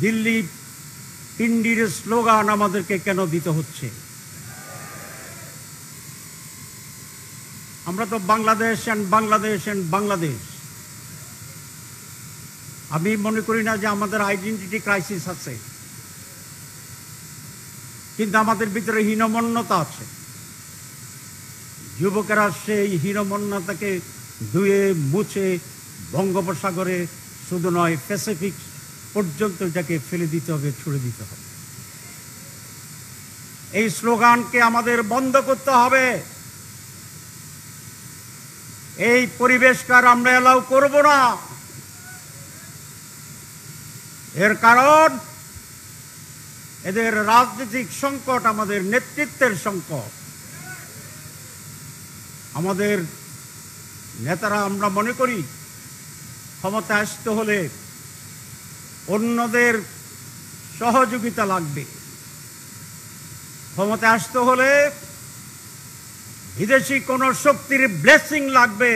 Delhi পিন্ডির slogan আমাদেরকে কেন দিতে হচ্ছে? আমরা তো বাংলাদেশ অ্যান্ড বাংলাদেশ অ্যান্ড বাংলাদেশ। আমি মনে করি না যে আমাদের আইডেন্টিটি ক্রাইসিস আছে, কিন্তু আমাদের ভিতরে হীনমন্যতা আছে। যুবকেরা সেই হীনমন্যতাকে ধুয়ে মুছে বঙ্গোপসাগরে শুধু নয়, প্যাসিফিক পর্যন্ত এটাকে ফেলে দিতে হবে, ছুড়ে দিতে হবে। এই স্লোগানকে আমাদের বন্ধ করতে হবে। এই পরিবেশকার আমরা এলাও করব না। এর কারণ এদের রাজনৈতিক সংকট, আমাদের নেতৃত্বের সংকট। আমাদের নেতারা, আমরা মনে করি ক্ষমতা আসতে হলে অন্যদের সহযোগিতা লাগবে, ক্ষমতা আসতে হলে বিদেশি কোন শক্তির ব্লেসিং লাগবে।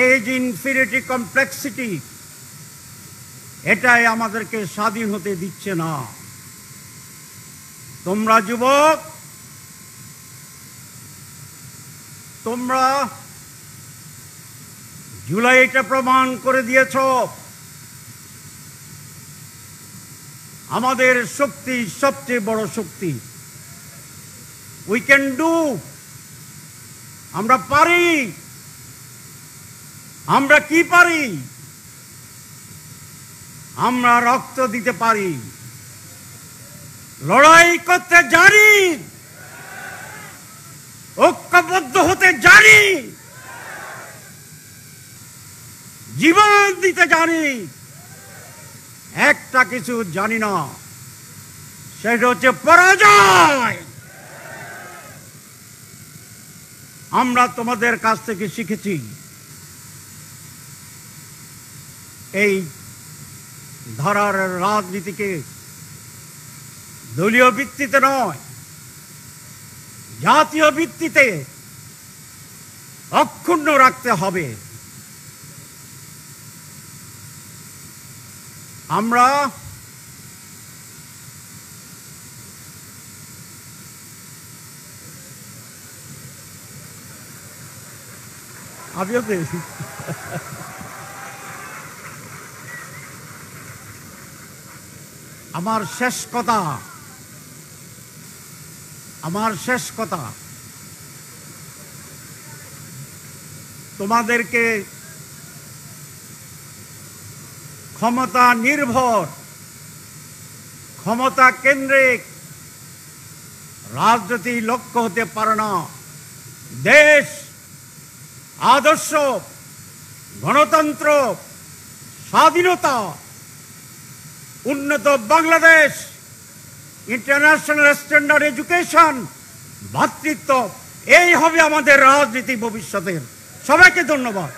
এই যে ইনফিরিটি কমপ্লেক্সিটি, এটাই আমাদেরকে স্বাধীন হতে দিচ্ছে না। তোমরা যুবক, তোমরা জুলাইটা প্রমাণ করে দিয়েছ আমাদের শক্তি সবচেয়ে বড় শক্তি। উই ক্যান ডু, আমরা পারি। আমরা কি পারি? আমরা রক্ত দিতে পারি, লড়াই করতে জানি, ঐক্যবদ্ধ হতে জানি, জীবন দিতে জানি। একটা কিছু জানি না, সেটা হচ্ছে পরাজয়। আমরা তোমাদের কাছ থেকে শিখেছি এই ধারার রাজনীতিকে দলীয় ভিত্তিতে নয়, জাতীয় ভিত্তিতে অক্ষুণ্ণ রাখতে হবে। আমরা আমার শেষ কথা তোমাদেরকে ক্ষমতা নির্ভর, ক্ষমতা কেন্দ্রিক রাজনীতি লক্ষ্য হতে পারে না। দেশ, আদর্শ, গণতন্ত্র, স্বাধীনতা, উন্নত বাংলাদেশ, ইন্টারন্যাশনাল স্ট্যান্ডার্ড এডুকেশন, ভ্রাতৃত্ব, এই হবে আমাদের রাজনীতি ভবিষ্যতের। সবাইকে ধন্যবাদ।